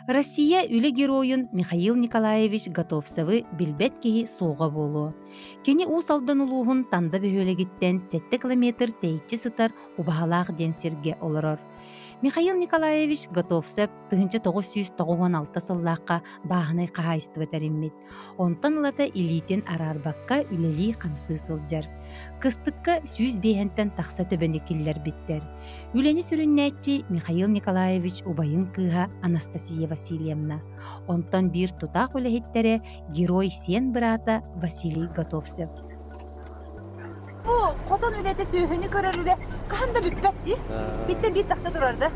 Россия үлі героyun Михаил Николаевич Готовцевы билбет кеhi суға болу. Кені ус алдан улуғын танда бөхөлегіттен 7 километр тейітчі сытар убағалақ денсерге олырыр. Михаил Николаевич Готовцев 1996 сыллаққа бағынай қағайысты бәтәріммет. Онтан лата илитен арарбаққа үлелі қамсы сылджар. Кыстыққа сүйіз бейхентен тақса төбені келлер біттер. Үлені сүріннәтчі Михаил Николаевич убайын кыға Анастасия Васильевна. Онтан бір тұтақ өліхеттері герой сен брата Василий Готовцев. О, қотон үлеті сүйіні көрер үле қағанда бүппәтті. Биттен бит тақса тұрарды.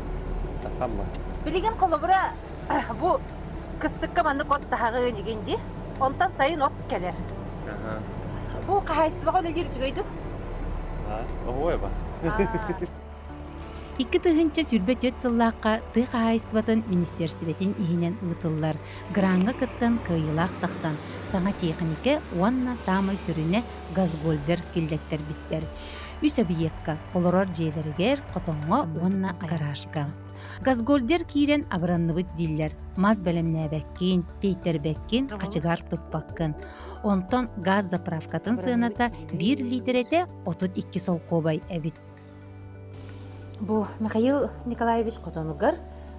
Тақамма. Білеген қолы бұра бұ кыстыққа манды қот тағы негенде, онтан сайын от кәлер. Бұ қағайсты баға өлегер жүгейді? Ой ба. Икки тыгынча сүрбет өт сыллаққа тыға айыстыватын министерстілетін ихинен ұтылар. Гранға кыттан кыйылақ тақсан. Саңа технике уанна самай сүріне газгольдер келдектер биттер. Үс объектка олорор жейлерігер қотонға уанна гаражка. Газгольдер киирен абыранныбыт диллер. Маз бәлемнәбәккин, тейтербәккин, қачыгар тұппақкын. Онтон газ заправкатын сыйната 1 литрете 32 сол кобай әбит. Бұ Михаил Николаевич Қотонугар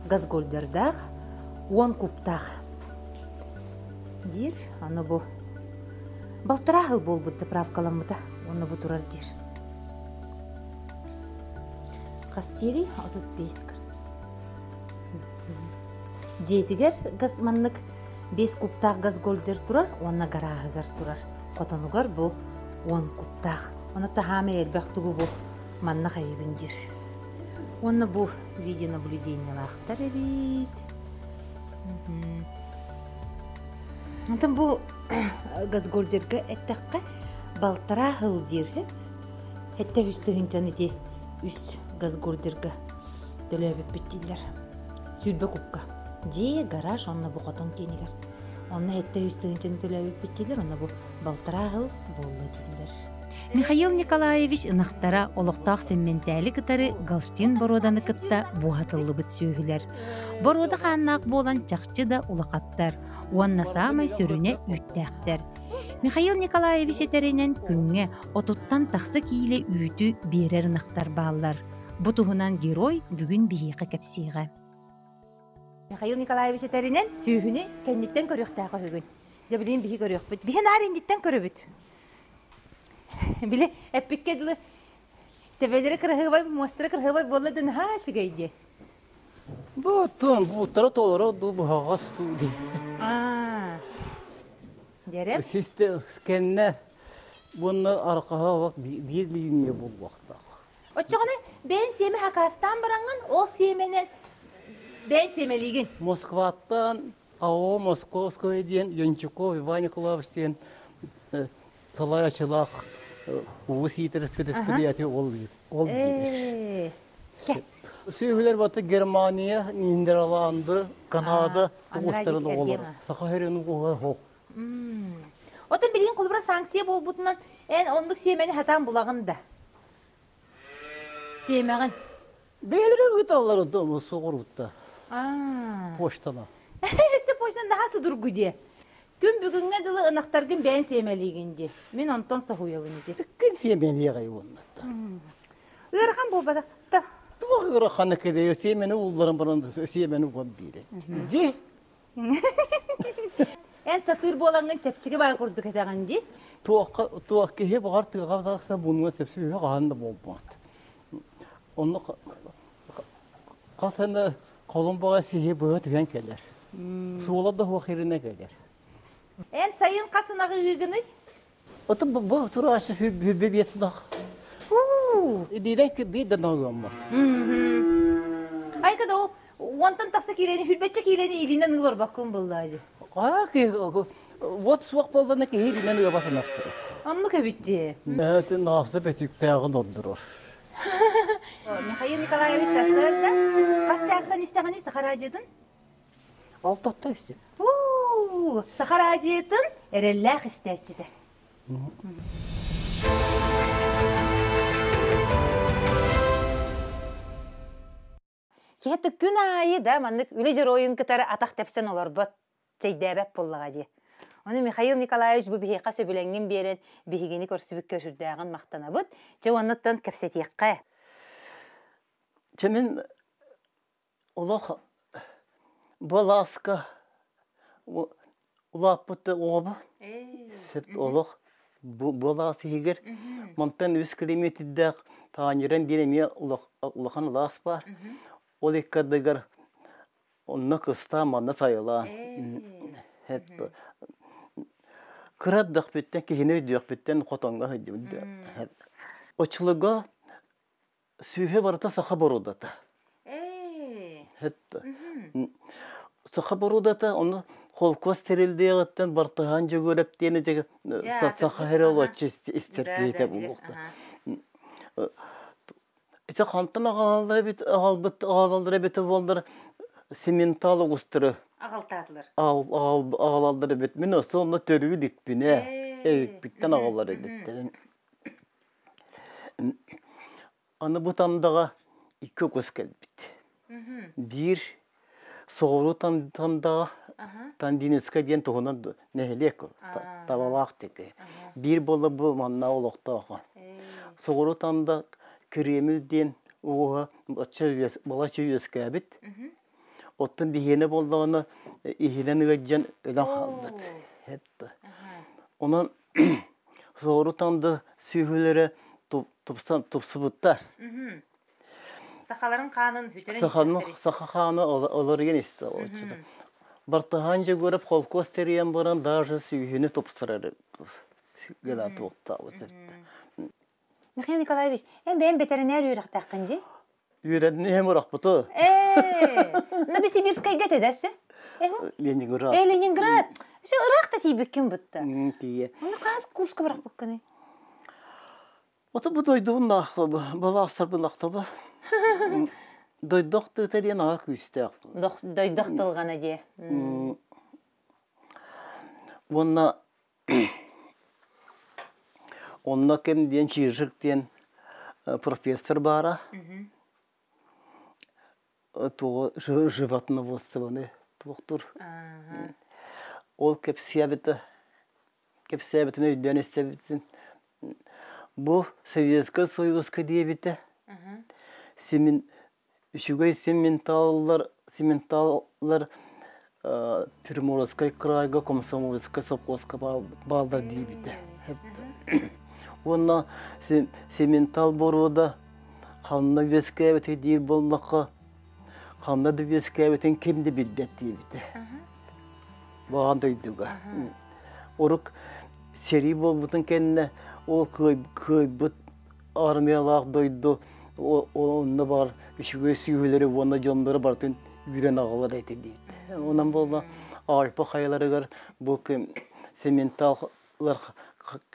газгольдердақ 10 куптақ. Дир, аны бұ балтырағыл бол бұд заправкаламыда, оны бұ тұрар дир. Қастері 35 кір. Жетігер газманнық 5 куптақ газгольдер тұрар, оны гарағығар тұрар. Қотонугар бұ 10 куптақ. Оны тахаме әлбәқтігі бұ манна қайыбын дир. Оны бұл видеонаблюдение лақтар әбейт. Онтан бұл газгольдерге әттәққа балтыра ғыл дер. Әтті үстігін жанете үст газгольдерге төләбіп біттейлер. Сүрбі күпқа. Же гараж онына бұл қотон кенігер. Онына әтті үстігін жан төләбіп біттейлер. Онына бұл балтыра ғыл болы дейлер. Михаил Николаевич ынақтара олықтақ сәмментәлі кітары Галштин бороданы кітта буғатылы бұт сөйгілер. Борода қаннақ болан чақчы да ұлақаттар, уанна самай сөріне үттәқтер. Михаил Николаевич етерінен күнге отуттан тақсы кейлі үйті берер нақтар баллар. Бұтығынан герой бүгін бейеқі кәпсиға. Михаил Николаевич етерінен сөйгіні кәнеттен көріқтәға өгін. Дәбілейін бейі көріқ бұд. Бейін арендеттен көрі бұд. Биле эппикке дылы тебелері кырғыбай, мостыры кырғыбай болыдың ха шүгейде. Бұтын, бұттары толыры бұғаға студи. Дерем? Сесті кәнне бұны арқаға вақт бір мейіне бұл вақтақ. Отчығыны бән семе хақастан баранған, ол семенен бән семелеген. Москваттан, АО Московская ден, Янчуков, Иван Николаевич ден, Салай Ачылақ, Уситер предприятие ол дейді. Сөйгілер баты Германия, Нидерланды, Канада, Оғыстарын олар. Сақахерінің оғай хоқ. Отын білген құлбыра санкция бол бұтынан ән ондық семені хатан бұлағында. Семеғін. Бейлері өт алар соғыр ұтта. Поштана. Өсі поштан daha сұдыр күде. Күн бүгінге дылы ынақтарғын бән семелегенде. Мен онтан сахуявын еді. Күн семені еғай оннатта. Үрхан бол бадақта. Туғыры қаны кеде, семені ұлларын баранды семені ұған бейді. Де? Ән сатыр болаңын чәпчіге бай құрдық әтіған де? Туақ кеге бағар тұға бағса бұныңа сәпсі өйе қағанды болмады. Оны қасаны қолын баға сеге бұға түген келер. Суылады хуақиріне келер. Ән сайын қасынағы үйгіні? Оты бұл тұра ашы хүббе бесідағы. Бейден бейден ауған барды. Айқада ол, онтан тақсы келені, хүлбетчі келені елінен ұлыр баққын болды ажы. Вот суақ болданы ке елінен ұға батын ақтыры. Анны көбітте? Әті насы бәтіктәғын оддырыр. Михаил Николаевич сасырда қасчастан істеғаны сақар ажыдың? Алтатта істе. Сақар ажыдың әрелләқ істәчіді. Кихетті күн айы да, маннык үлі жер ойын кітары атақ тәпсен олар бұт чайдабәп боллаға де. Оны Михаил Николаевич бұл бейхқа сөбіленген берін бейгені көрсібік көршірдіғын мақтана бұд, жауанныттан кәпсетеққа. Чемен олақ баласқа улап бұтты оғы септ олақ баласы егер монтан үз километрдәк таанерен денеме улахан лас бар. Ол еккадығыр онны қыста манна сайыла. Кыраддық беттен, кейіне өйдіқ беттен қотонға өйдігі. Очылыға сүйе барыта сақа борудата. Сақа борудата, оны қолқос терілдеғіттен бартыған жөгөріптені жегі сақа әрі істерпейті бұлықты. Ise қантын ағалдыры беті болдыр сементалы құстыры. Ағалдыры бет. Мен осы оны төрі декпіне. Біттен ағалдыры беттен. Аны бұтамдаға 2 көз кәлбет. Bir соғыру тамдаға тандинеске ден тұғынан нәхелек табалақ деке. Bir болы бұл манна олықта оға. Соғыру тамда кремілден оға бала чөйес кәбет. Оттың бейені болдағына ихилен ғаджан өлен қалбет. Онан соғыру тамда сүйгілері тұпсыбыттар. Сақаларын қанын хүтерін Сақа қаны оларген есті. Бартыған же көріп қолқос терген баран даже сүйгені тұпсырары. Гәлі туықта. Михаил Николаевич, бәйін ветеринар үйрақтақ қынжы? Үйрәдіне әм ұрақ бұты. Новосибирскай гәт әдәсі? Ленинград. Ленинград. Şu Irak'ta tiyip kim bitti? Tiye. Onu kaz kurska bırak bakını. Ota bu doyduğun naqlı, bala asır bu naqlı bu. Doyduk tıtariyen ağa küstek. Doyduk tılgana diye. Onunla kim diyen çiğircik diyen profesör bara. Tuğu животного восставаны туқтыр. Ол кеп сәбітін өйден істебітін. Бұл Советский Союзға дейбіті. Үшігай сементаллар Приморскай крайға, Комсомольскай, Сопковска балдар дейбіті. Онна сементал боруда қанына вескәбіті дейір болмаққа. Қанына да вескәбітін кемді білдет дейбіті. Bağın döydüğü. Oruk seri bolbutun kendine o kıybıt armiyalar döydü. Onda var üşüge süyüleri ona canları bartın yüren ağalar etedi. Ondan bolda Alpa kayaları gar bu sementallar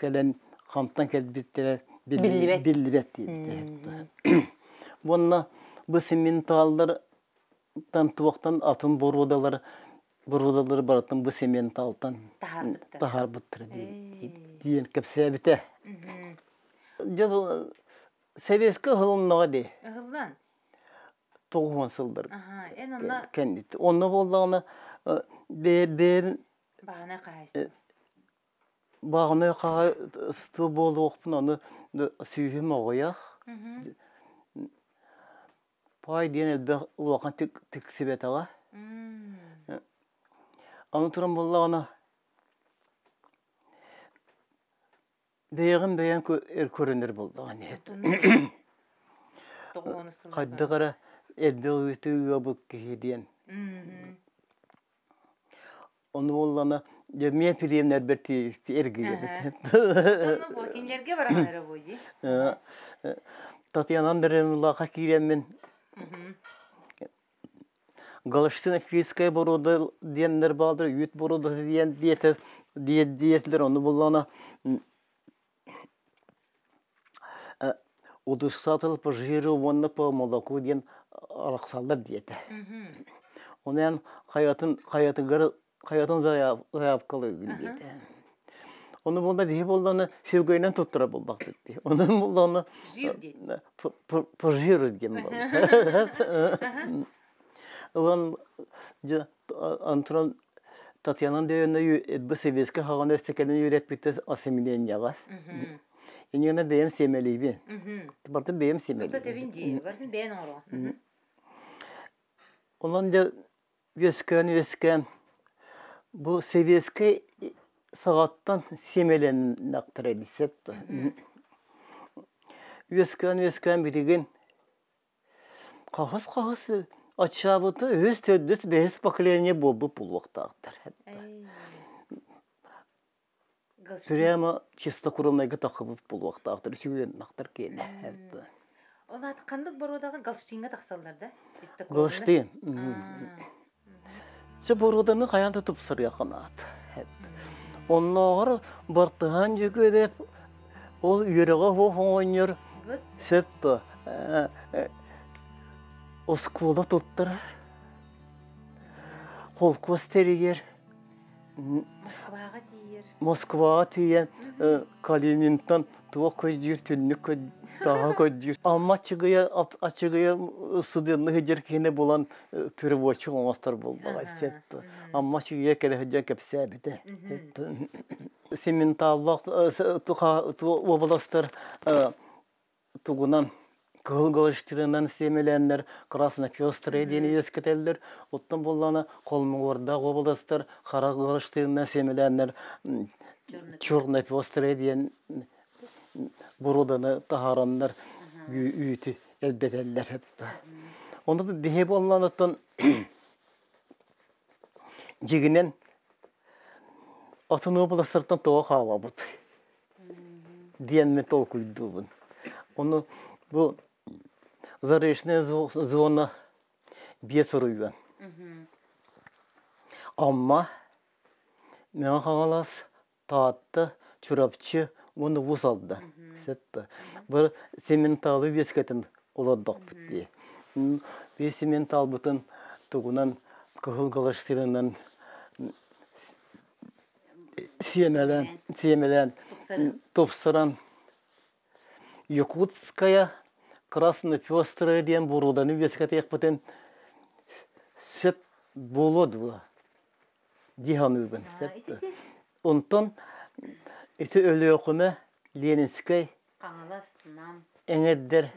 gelen kamptan kelbitleri billibet deydi. Bununla bu sementallardan tuvaktan atın borudaları Burudaları baratın bu sementaltan tahar bıttırı diyen kapsayabite. Jabı Sovetski hılımnağa de. Hıldan? 90-sıldır. En onda... Kendisi. Onda bollağına berin... Bağına kayıstı. Bağına kayıstı boldu oqpun onu süyhüm oğuyak. Pay diyen elbə ulaqan tiksibet ağa. Anlatıram bollağına beyan körünür bollağına. Qayda qara elbə uyutuğa bu kehediyen. Onu bollağına men piremler berti ergeye. Onu bokinlerge baranları boydu. Tatyanan Drenulağa kiremmen. Galıştın fiskaya boruda diyenler baldır, yüt boruda diyetler onu bullana uduşsatılıp jiri onunla pa molaku diyen araksallar diyete. Onu yani hayatın zayıf kalıyor diyete. Onu bunda bir bollana sevgiyle tuttura bulmak dedi. Onun bullana Jir dedi. Pajir diyen Ulan Antron Tatyana'nın deyönde bu seviyeske hağına östekenden yürek bitti asimileyen yağa. Yani benim semeliyim. Bartın benim semeliyim. Burada tevinci, varın ben oru. Ondan vesken bu seviyeske sağattan semelen naktıra disepti. Vesken birigin kahıs açabıtı öz töddüs behes bakılarına bobu bulvaqtaqtır. Prямо чисто куромнайга тахыбып булвaqtaqtır. Süyen naqtır kene. Ola qandık borudağı galштинга taqsallar da. Galштин. Şu borudanı qayan tutup sırya qanat. Onlar bartıhan jügedep ol yüreğe hoğonyor. Septa. Oskula tuttur. Kolkos teriyer. Moskvaga tiyer. Moskva tiyen Kaliningrad tuva koydur tünlük daha koydur. Amma açıgıya sudanı hıcır kene bulan perevotçu olmastar buldu. Amma çıgıya kere hıcır kapsa bide. Simentallık tu oblastlar tugunan Kılgılıştırından semelenler, krasna piyostre deni yesketeller, ottan bollana kolmuğurda oblastlar, kara kılıştırından semelenler, çorna piyostre diyen burudanı taharanlar, üyütü elbeteller hep. Onu bir hep onlardan ciginen atın oblastlardan toğa hava bud. Diyen metol kuyduğun. Onu bu заречная зона без рыва. Amma мен қалас таатты чурапчы оны вусалды. Сетті. Бір сементалы вескетін оладық бітті. Бе сементал бұтын тұғынан кығылғылыштырынан семелен топсыран Якутская красно-пестрая ден бурудан вескет екпітен сөп болуды. Дихан үгін. Онтан эти өлі оқымы Ленинскай әңеддер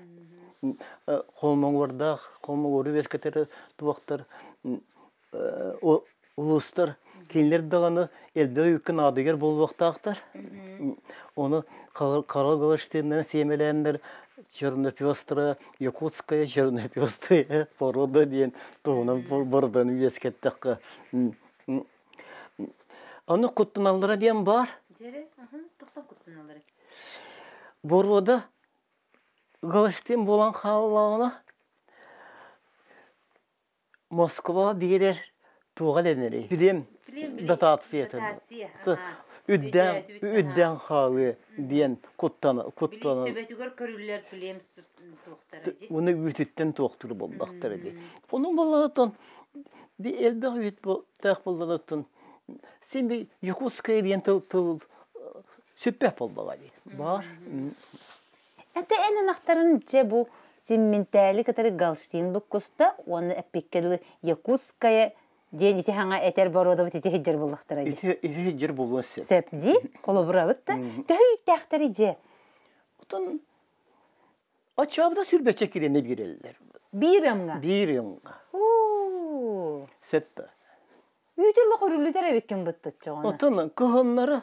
қолмаңғырдақ, қолмаңғыры вескеттері туақтар, ұлыстар, кейлер дағаны әлбе үкін адыгер болуақтақтар. Onu Karagolashtin'den semelenler Чернопёстрая, Якутская, Чернопёстрая порода diyen toğunun buradan üyeskettik. Onu kutlunalara diyen var. Jere, toxtan kutlunalara. Burada Galashtin bolan xalağına Moskva birer tuğal eneri. Bilim datasiye tabi. Üdden xalı diyen kuttana. Tebetügör körüller bilem toxtarı. Onu ütütten toxturu boldaqtır. Onun bolanatın bir elbaq üt bu taq bolanatın. Sen bir Yakutskaya diyen tıl süppeh boldağa di. Var. Ente en naqtarınca bu simmentali katarı galштин bu kusta onu epikkeli Yakutskaya diyen iti hanga eter baroda bit iti hijr boldaqtır. İti hijr bolğan sep. Sepdi, kolobravıt da töhü taxtarıca. Otan açabda sürbeçe kirene birerler. Bir yamga. Bir yamga. Septa. Ütürlü qorullu terebekken bıttıçça ona. Otan kıhınları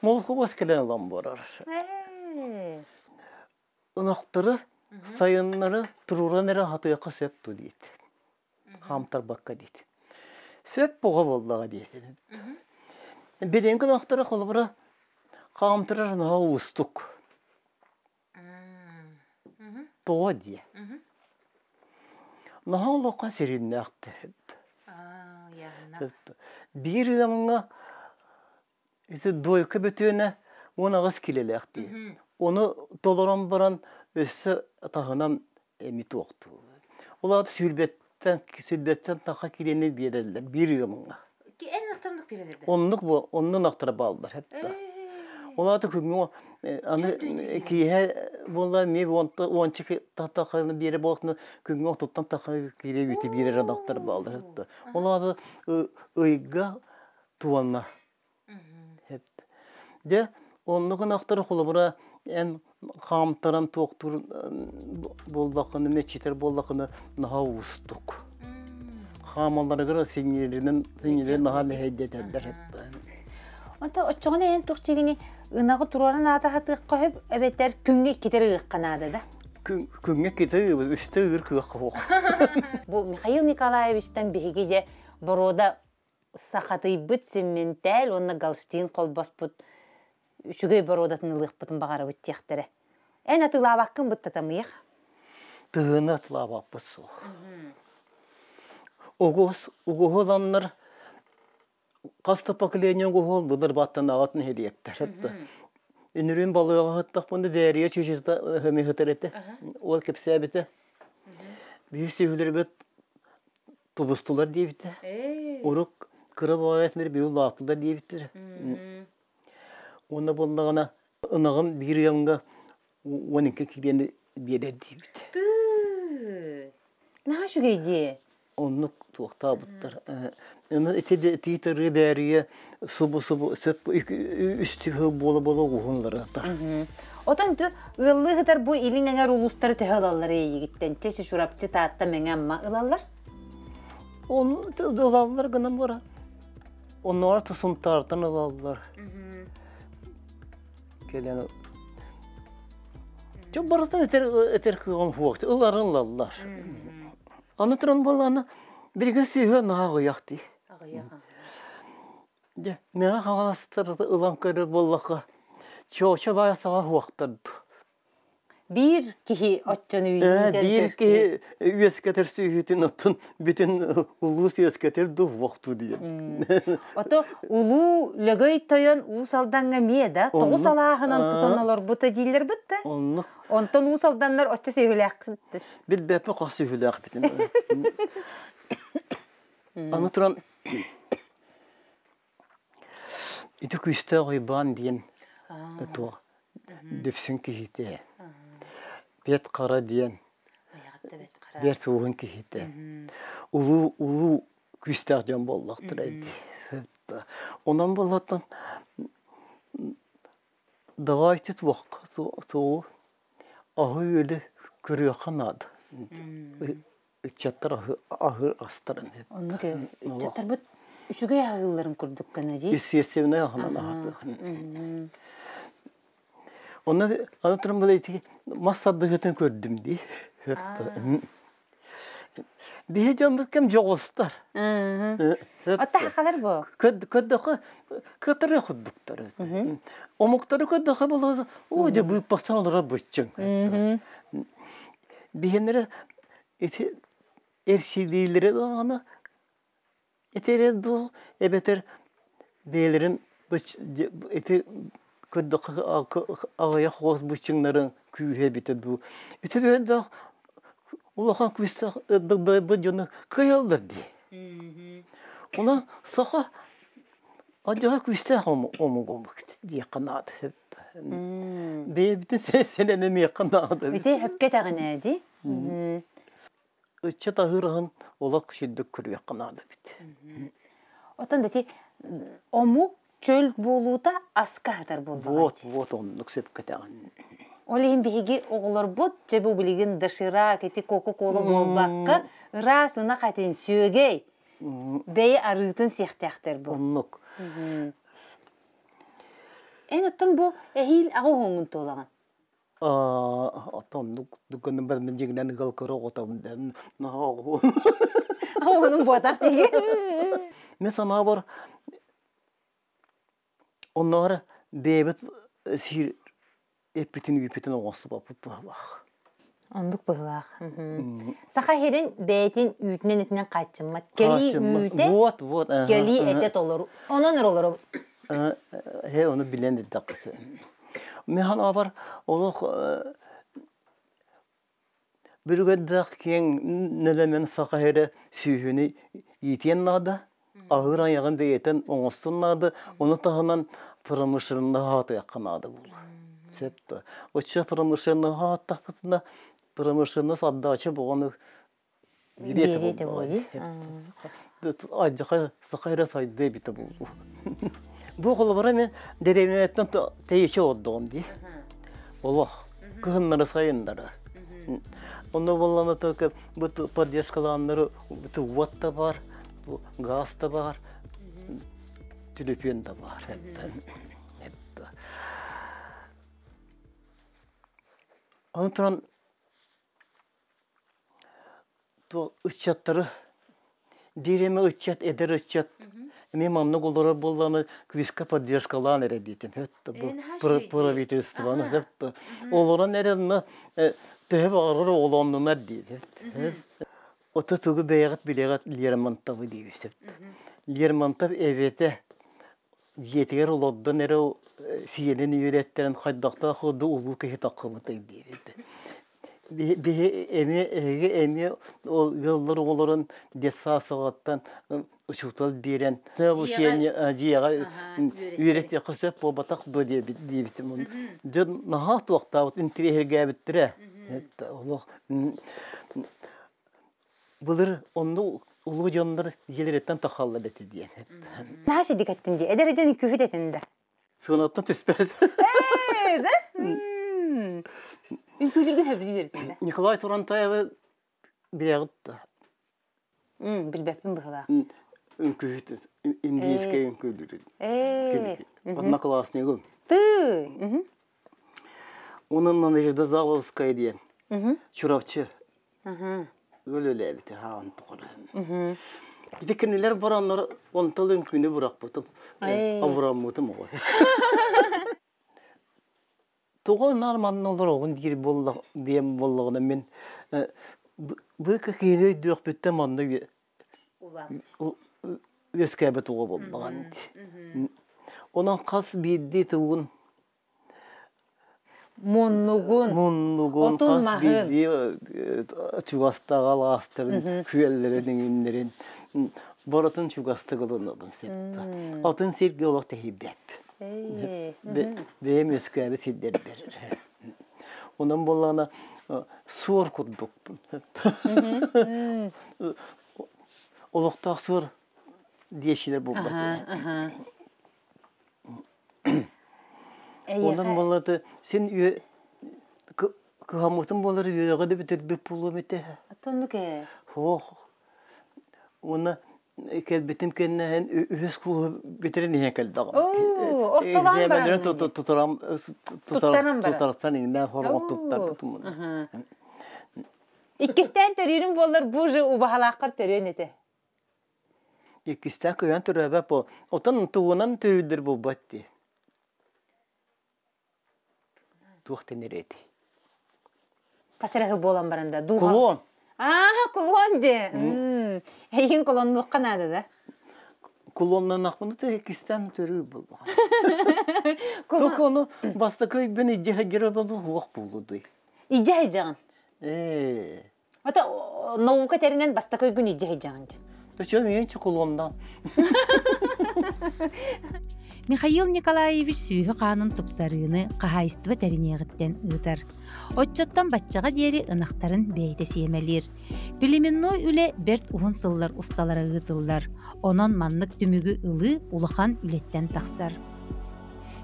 Molkovas kelen alan borar. Inaqtırı sayınları tururan ere hatıyaqa septu deyit. Hamtar bakka deyit. Sep boğa bollağa deyit. Bedenki naqtırı kolubura hamtırar nağa ustuk. Toğa diye. Nağa loqa serinne aqtır. Bir yılımına doyka bütüne ona ağız kilelek diye. Onu dolaran baran össe tahınan emiti oqtu. Olar sülbetten taqa kileni bererler bir yılımına. Ki en naqtarınlık bererler. Onluk bu, onun naqtara bağlılar hep de. Оларды күнгө аны кие болла ме ончы татаканы бере болсун күнгө туттан такай кире бити бире жадактар балды. Оларды ыйга туанна. Де оннугун актары кулубура эн хамтаран токтур болдакыны мечитер болдакыны наха устук. Хамаларыгы синьерин наха хеддетер. Онта оччоны эн турчигини ынагы тураран ата хаты койып эбеттер күнгө кетер ыкканады да. Күнгө кетер үстө ыр кык. Бу Михаил Николаевичтен биги же борода сахаты бит сементел онна галштин колбаспут. Үчүгөй бородатын ылыкпытын багары бит тияхтере. Эн атылабаккын бит татамыйык. Тыгына атылабакпыз. Угуһуланнар каста поколение угуһулдылар баттан агатын хедиеттер. Үнүрүн балыга хыттак бунда дәрия чүчүтә хәме хәтерәтә. Ол кепсәбите. Бисүләр бит тубустулар дибите. Урук кырып аятлар бил латылар дибите. Оны булдагына ынагын бир ялга 12 кибене бере дибите. Нашугейди. Onu tuğta butlar. Onu titri beriye subu söp üstü bolu uğunları da. Otan tü ıllı hıtar bu ilin eğer ulusları tühəlalları yigitten. Çeşi şurapçı taatta mengen ma ılallar? Onu ılallar gına bora. Onu artısın tartan ılallar. Gelen çok baratan eter kıgan huakti. Iların ılallar. Anıtıran balana birgin sühü nağı yaktı. Ne havalastardı ılan kırı bollaka. Çoğuşa baya sağa huaktardı. Bir kihi açcanı üyeden Bir ki üyesketer sühütün atın bütün ulus üyesketer du vaktu diye. Oto ulu lögöy toyan usaldanğa miyeda toğus alağınan tutanalар buta değiller bitti. Ondan usaldanlar açça sühülek bitti. Bir depe kas sühülek bitti. Anıtıran iti küste gıyban diyen to depsin kihite. Bet kara diyen. Bet soğun kihite. Ulu küste diyen bollaktır edi. Ondan bollatan davaytit vakit soğu ahı öyle kırıyor kanadı. Çatlar ahır astarın. Onu ki çatlar bu üçüge ağılların kurduk kanacı. İsiyesevine ahınan ahadı. Onlar anlatırım böyle ki masadığıdan gördüm diye. Diye canımız kem joğustar. Hatta hakalar bu. Kaddağı katırı kuddukları. Omukları kaddağı bulur. O da büyük baksan onlara bütçün. Diyenlere erşiliğlere ana etere do ebeter beylerin eti kaddağı ağaya hoş bütçünlerin kühe bitedu. Etere de Ulan küste da bu canı kıyaldır diye. Ona saha acaba küste omu diye kanadı. Beybitin senene mi kanadı? Bir de hepke tağınaydı. Içe tahırağın olak şiddet kırıyor kanadı bitti. Otan dedi omu çöl buluta aska hatar buldu. Vot onluk sepke tağın. Олейін бейге оғылар бұд, жабу білеген дашыра, кеті кока-кола болбаққа, расына қатен сүйегей, бәйі арытын сияқтақтар бұл. Онлық. Ән ұттым бұл әйіл ағы оңын толаған? Атамдық дүкінің бәрмен жегінен ғалқыры отамден нағығы. Оның бұатақ деген. Мен сана бар, онлары бейбіт сир Epitin oğusu babı bağlaq. Onduk bağlaq. Sağa herin beytin üytünen etinden kaçınmat. Geli üyte, geli etet olur. Onun ne olur? He onu bilen de dakika. Mehan avar oluq bir göddak ken nelemen sağa here sühünü yitiyen nada. Ağır ayağın beyten oğusun nada. Onu tahınan промышленный хаты якынады бұл. Септі. Оча промышленный хаты тақпытында промышленный отдача бұғаны береті болды. Ажақа сақайра сайды біті болды. Бұл қолы бара мен деревнеттен тейші оддығым дей. Олық, күхінлері сайындары. Оны болғаны тұқы бұты поддержкаланлары бұты уат та бар, газ та бар, телефон да бар. Оны тұран ұтчаттары, дереме ұтчат, әдір ұтчат. Мен мамны қолдары болғаны квиска поддержкалан әрі дейтім. Правительствоны. Оларан әріні тәйіп ағыры оланлынар дейді. Оты тұғы бәйіғат білеғат Лермонтовы дейді. Лермонтов әветі етігер оладдан әрі сиелін үйреттерін қайдақта құды ұлу кәйі таққымытай дейді. Әме yıllar оларын детса сағаттан ұшықтал берен. Жияға үйретте қысып болбатақ до дейбітім. Жын нағат уақта интерегерге біттірі. Бұлыр онды ұлы жандар елереттен тақалла бәті дейін. Нашы дикаттинде, әдәрежені көйт етінде? Сығынаттан түспәді. Үnküydürgün həbri verirdi. Nikolay Turantayev'ı biləğitdi. Bilbəpim бұxıla. Ünküydü. İndiyeskə ünküydürü. Одноклассник. Ты. Onun Надежда Заводская diye. Çorapçı. Öyle әбіті haan тұқыры. Gidekенелер баранлар онтал ünküyünü bırak бұтым. Avuram бұтым oğul. Тоғын нарманын олар оғын дейім болығына мен бұл кәкені дөқ бітті маңда өскәбі тұғы болмаған. Онан қас бейді тұғын Мұннығын қас бейді чуғастаға ластырын, күйелерінің үнлерін баратын чуғастығылын оғын септі. Атын серге олақ тәйбәп. Benim öskəbi sildir verir. Onun bolağına suor kurduk. Oluqtaq suor diyeşiler bu batı. Onun bolağına sen kıhamutun bolağına yüreğe de bitir bir pulum ete. Atonlu ke? Ona kelbetim kendine ühes kuğu bitirin ihe keldi. Ortadan baran. Tutarsan iğne hormat tutar. İkisten törüyün bollar buğu ubahalaqar törüyün ete. İkisten kıyan törüyün bu. Otan tuğunan törüyüdür bu battı. Tuğten nereydi? Kasırahı bolan baranda. Kulon. Kulon de. Eyin kulonluq qanadı da. Kulondan akmını da ikisten törüyü bu. Tok onu bastakay ben iceh girip oldu vaq buldu. İceh jan. Ata nauka terinden bastakay gün iceh jan. Töçüm yençi kulondan. Михаил Николаевич сүйі қанын тұпсарыны қағайыстыва тәрінеғіттен ұйтар. Отчоттан батчаға дері ынақтарын бәйті семелер. Пілеменной үлі берт ұғын сыллар ұсталары ұйтылдар. Онон маннық түмігі ұлы ұлықан үлеттен тақсар.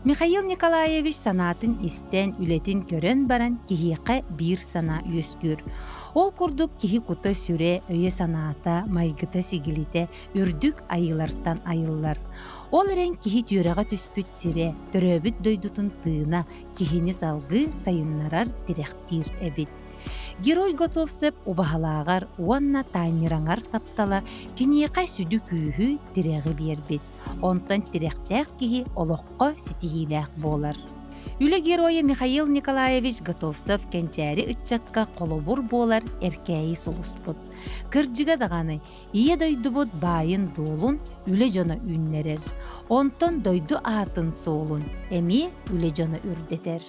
Михаил Николаевич санатын истен үлетін көрін баран кихиқы бір сана өскүр. Ол күрдік кихи құты сүре өйе саната, майгыта сигилите, үрдік айылартан айыллар. Ол әрен кихи түйреға түспіт тире, төрөбіт дойдутын тыына, кихини салғы сайыннарар директир әбіт. Герой Готовцев убахалағар, уанна тайнираңар таптала, кенеқай сүді күйі тирегі бербет. Онтан тиректәк кихи олоққа сетихиләк болар. Үлі героя Михаил Николаевич Готовцев кенчәрі үтчакка қолыбур болар әркәйі сұлыспыд. Кырджыға дағаны, ие дойду бұд байын долун үлі жона үннерер. Онтан дойду атын соолун, әме үлі жона үрдетер.